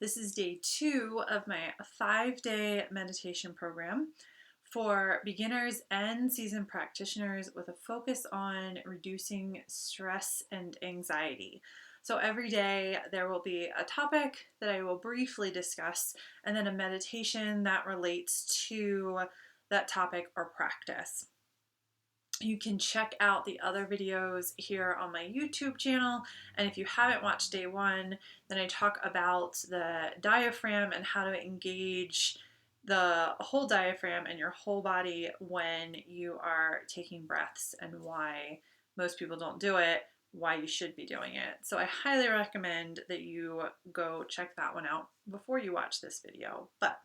This is day 2 of my 5-day meditation program for beginners and seasoned practitioners with a focus on reducing stress and anxiety. So every day there will be a topic that I will briefly discuss and then a meditation that relates to that topic or practice. You can check out the other videos here on my YouTube channel. And if you haven't watched day 1, then I talk about the diaphragm and how to engage the whole diaphragm and your whole body when you are taking breaths and why most people don't do it, why you should be doing it. So I highly recommend that you go check that one out before you watch this video. But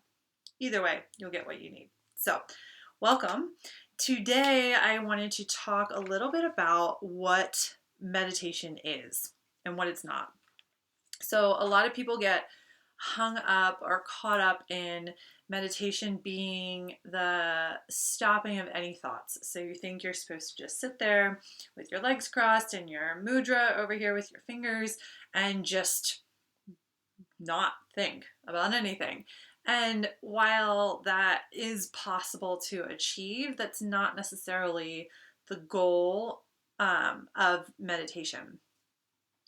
either way, you'll get what you need. So, welcome. Today, I wanted to talk a little bit about what meditation is and what it's not. So, a lot of people get hung up or caught up in meditation being the stopping of any thoughts. So, you think you're supposed to just sit there with your legs crossed and your mudra over here with your fingers and just not think about anything. And while that is possible to achieve, that's not necessarily the goal of meditation.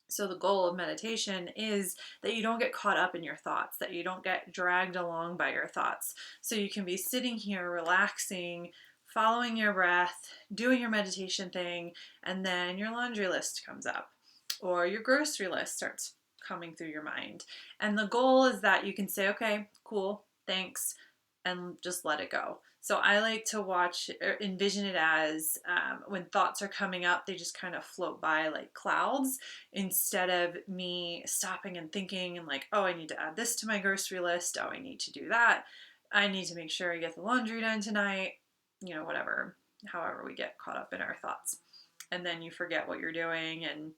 So, the goal of meditation is that you don't get caught up in your thoughts, that you don't get dragged along by your thoughts. So, you can be sitting here relaxing, following your breath, doing your meditation thing, and then your laundry list comes up or your grocery list starts coming through your mind. And the goal is that you can say, okay, cool, thanks, and just let it go. So I like to watch or envision it as when thoughts are coming up, they just kind of float by like clouds instead of me stopping and thinking and like, oh, I need to add this to my grocery list. Oh, I need to do that. I need to make sure I get the laundry done tonight. Whatever, however we get caught up in our thoughts. And then you forget what you're doing and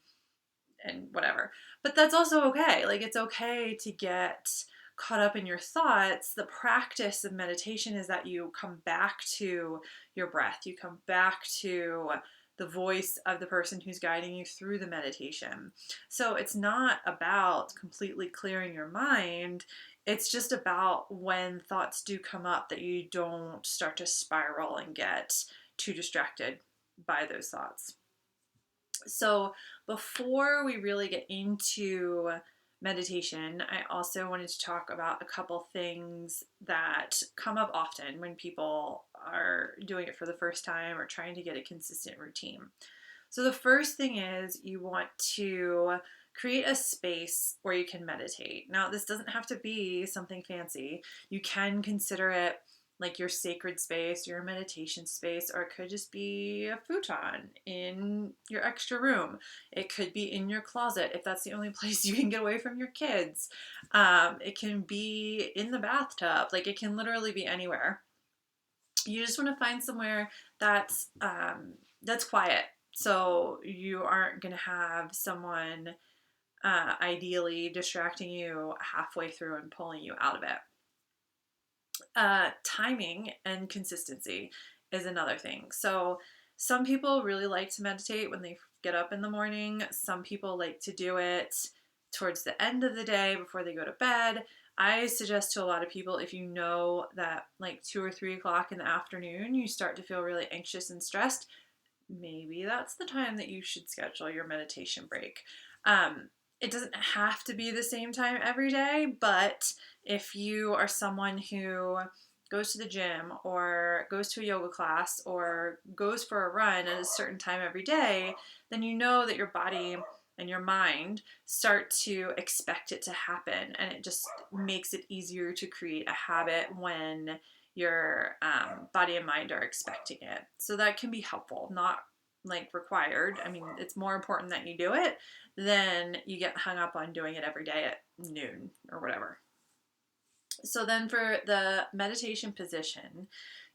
whatever. But that's also okay. Like, it's okay to get caught up in your thoughts. The practice of meditation is that you come back to your breath, you come back to the voice of the person who's guiding you through the meditation. So it's not about completely clearing your mind. It's just about when thoughts do come up that you don't start to spiral and get too distracted by those thoughts. So, before we really get into meditation, I also wanted to talk about a couple things that come up often when people are doing it for the first time or trying to get a consistent routine. So, the first thing is you want to create a space where you can meditate. Now, this doesn't have to be something fancy. You can consider it like your sacred space, your meditation space, or it could just be a futon in your extra room. It could be in your closet if that's the only place you can get away from your kids. It can be in the bathtub. Like, it can literally be anywhere. You just want to find somewhere that's quiet. So you aren't going to have someone ideally distracting you halfway through and pulling you out of it. Timing and consistency is another thing. So, some people really like to meditate when they get up in the morning. Some people like to do it towards the end of the day before they go to bed. I suggest to a lot of people, if you know that like 2 or 3 o'clock in the afternoon you start to feel really anxious and stressed, maybe that's the time that you should schedule your meditation break. It doesn't have to be the same time every day, but if you are someone who goes to the gym or goes to a yoga class or goes for a run at a certain time every day, then you know that your body and your mind start to expect it to happen, and it just makes it easier to create a habit when your body and mind are expecting it. So that can be helpful, not like required. I mean, it's more important that you do it than you get hung up on doing it every day at noon or whatever. So then for the meditation position,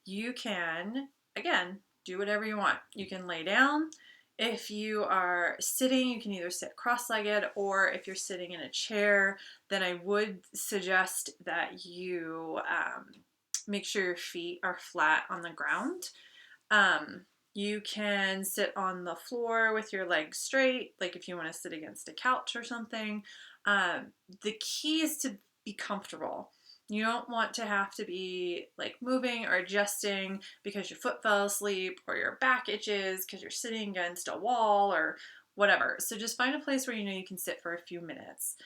you can, again, do whatever you want. You can lay down. If you are sitting, you can either sit cross-legged, or if you're sitting in a chair, then I would suggest that you make sure your feet are flat on the ground. You can sit on the floor with your legs straight, like if you want to sit against a couch or something. The key is to be comfortable. You don't want to have to be like moving or adjusting because your foot fell asleep or your back itches because you're sitting against a wall or whatever. So just find a place where you know you can sit for a few minutes.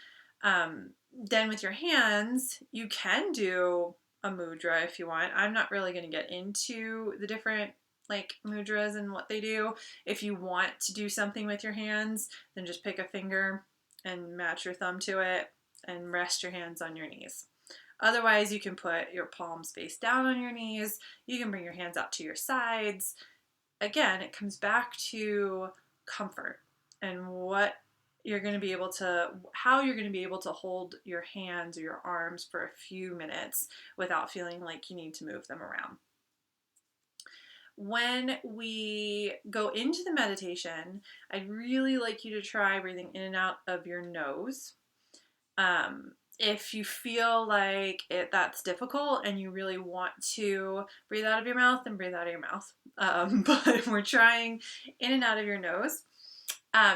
Then with your hands, you can do a mudra if you want. I'm not really going to get into the different like mudras and what they do. If you want to do something with your hands, then just pick a finger and match your thumb to it and rest your hands on your knees. Otherwise, you can put your palms face down on your knees. You can bring your hands out to your sides. Again, it comes back to comfort and what you're going to be able to, how you're going to be able to hold your hands or your arms for a few minutes without feeling like you need to move them around. When we go into the meditation, I'd really like you to try breathing in and out of your nose. If you feel like that's difficult and you really want to breathe out of your mouth, then breathe out of your mouth. But we're trying in and out of your nose.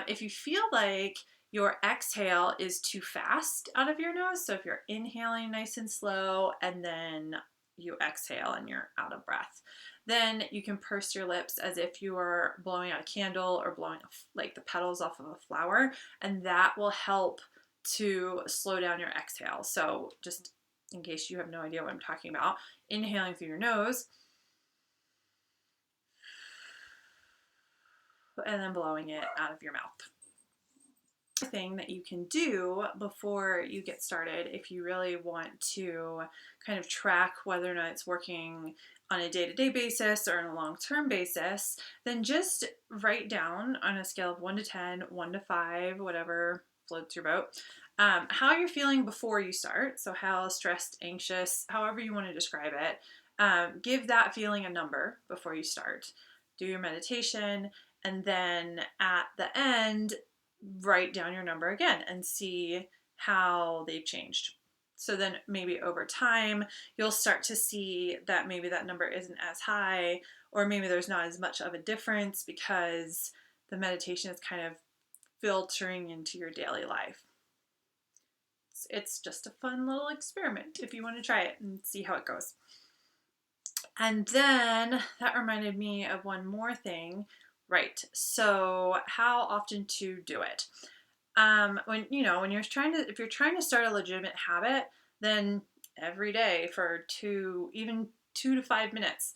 If you feel like your exhale is too fast out of your nose, so if you're inhaling nice and slow and then you exhale and you're out of breath, then you can purse your lips as if you were blowing out a candle or blowing like the petals off of a flower, and that will help to slow down your exhale. So just in case you have no idea what I'm talking about, inhaling through your nose and then blowing it out of your mouth. Thing that you can do before you get started, if you really want to kind of track whether or not it's working on a day-to-day basis or on a long-term basis, then just write down on a scale of 1 to 10, 1 to 5, whatever floats your boat, how you're feeling before you start. So how stressed, anxious, however you want to describe it. Give that feeling a number before you start. Do your meditation, and then at the end, write down your number again and see how they've changed. So then maybe over time, you'll start to see that maybe that number isn't as high, or maybe there's not as much of a difference because the meditation is kind of filtering into your daily life. It's just a fun little experiment if you want to try it and see how it goes. And then that reminded me of one more thing. Right. So how often to do it? When you're if you're trying to start a legitimate habit, then every day for even 2 to 5 minutes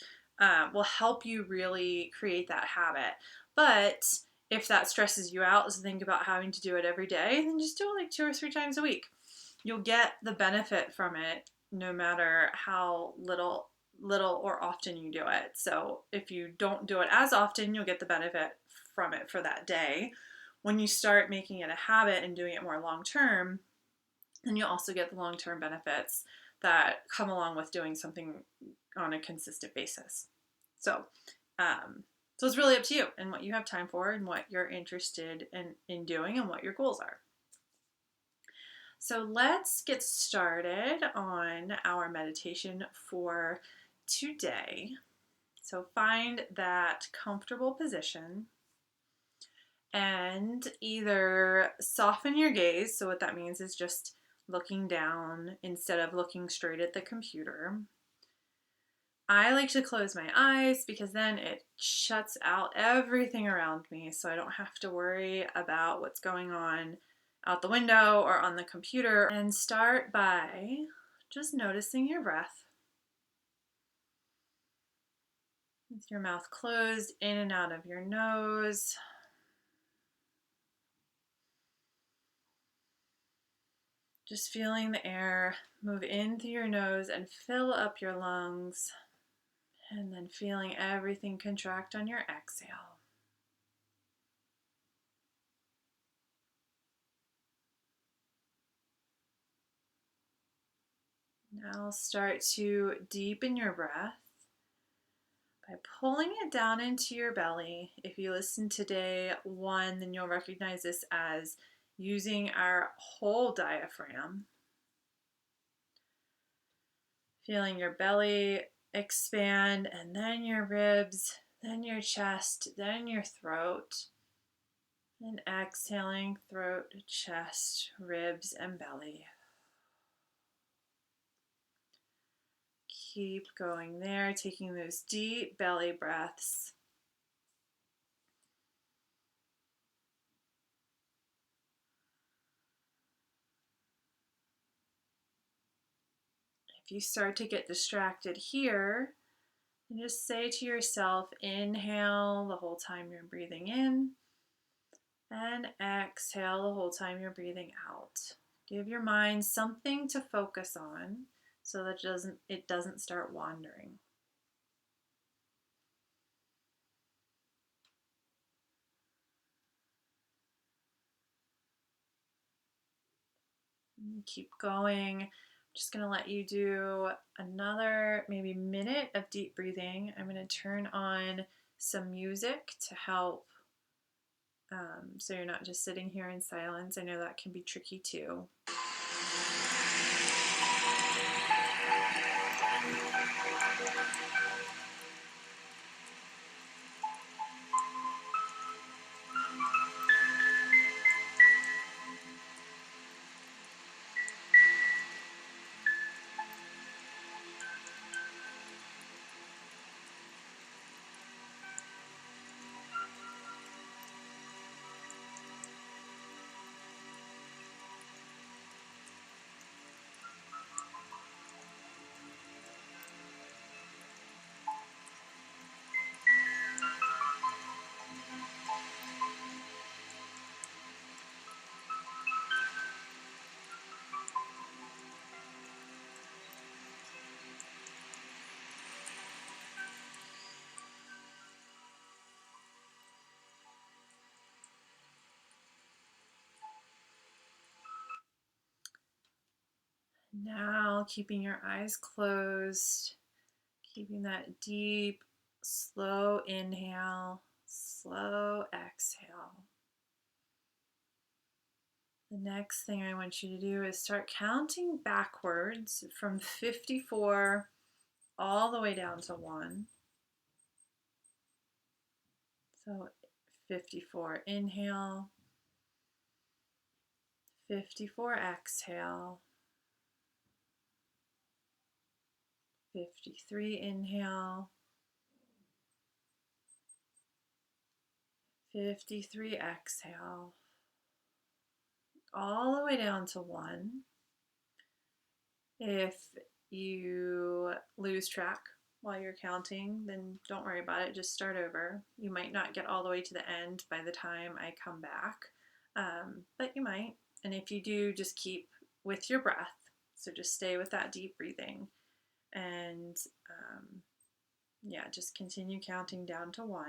will help you really create that habit. But if that stresses you out, so think about having to do it every day, then just do it like 2 or 3 times a week. You'll get the benefit from it no matter how little or often you do it. So if you don't do it as often, you'll get the benefit from it for that day. When you start making it a habit and doing it more long term, then you'll also get the long term benefits that come along with doing something on a consistent basis. So it's really up to you and what you have time for and what you're interested in doing and what your goals are. So let's get started on our meditation for today. So find that comfortable position and either soften your gaze. So what that means is just looking down instead of looking straight at the computer. I like to close my eyes because then it shuts out everything around me, so I don't have to worry about what's going on out the window or on the computer. And start by just noticing your breath. With your mouth closed, in and out of your nose. Just feeling the air move in through your nose and fill up your lungs. And then feeling everything contract on your exhale. Now start to deepen your breath by pulling it down into your belly. If you listen to day 1, then you'll recognize this as using our whole diaphragm. Feeling your belly expand, and then your ribs, then your chest, then your throat. And exhaling, throat, chest, ribs, and belly. Keep going there, taking those deep belly breaths. If you start to get distracted here, and just say to yourself, inhale the whole time you're breathing in, and exhale the whole time you're breathing out. Give your mind something to focus on so that it doesn't start wandering. Keep going. I'm just going to let you do another maybe minute of deep breathing. I'm going to turn on some music to help, so you're not just sitting here in silence. I know that can be tricky too. Now, keeping your eyes closed, keeping that deep, slow inhale, slow exhale. The next thing I want you to do is start counting backwards from 54 all the way down to 1. So 54 inhale, 54 exhale, 53 inhale, 53 exhale, all the way down to 1. If you lose track while you're counting, then don't worry about it. Just start over. You might not get all the way to the end by the time I come back, but you might. And if you do, just keep with your breath. So just stay with that deep breathing. And yeah, just continue counting down to 1.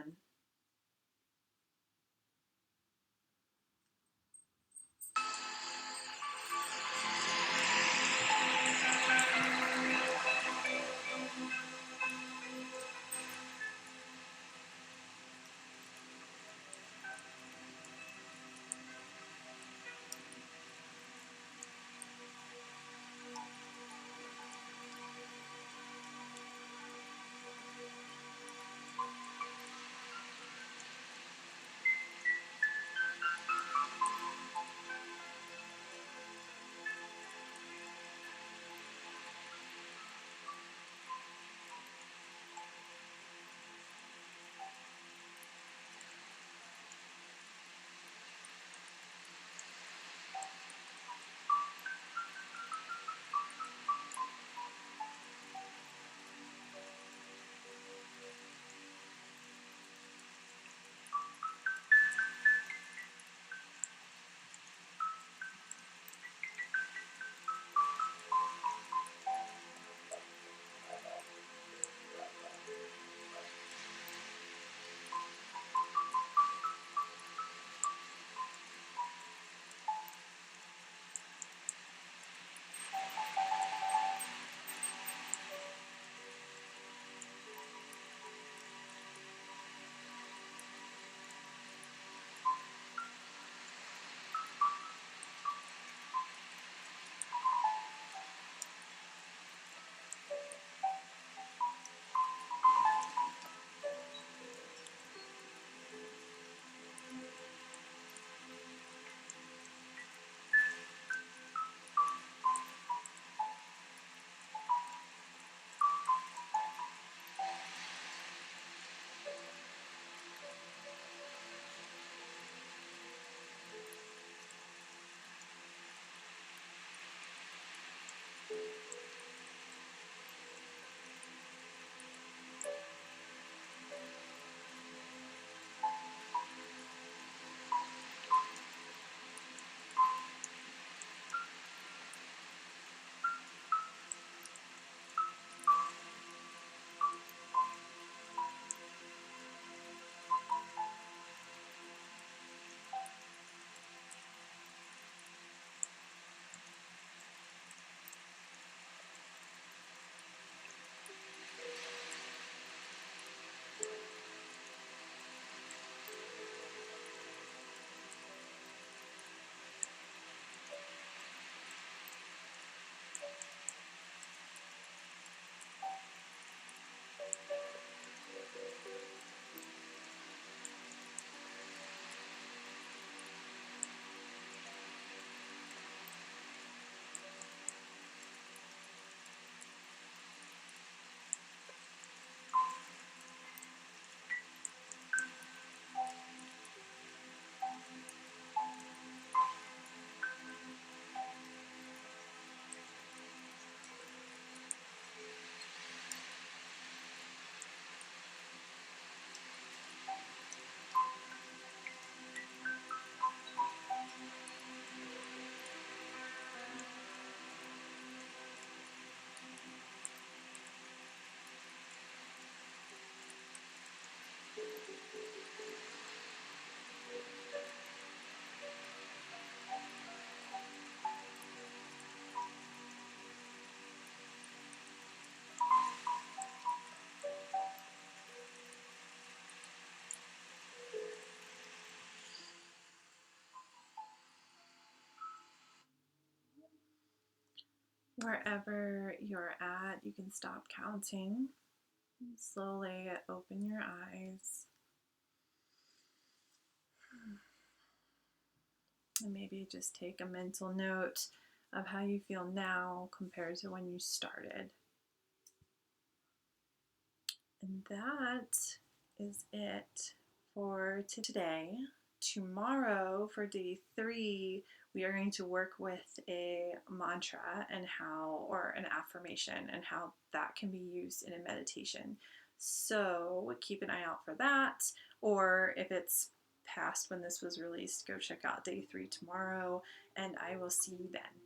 Wherever you're at, you can stop counting. Slowly open your eyes. And maybe just take a mental note of how you feel now compared to when you started. And that is it for today. Tomorrow, for day 3, we are going to work with a mantra and how, or an affirmation, and how that can be used in a meditation. So keep an eye out for that. Or if it's past when this was released, go check out day 3 tomorrow, and I will see you then.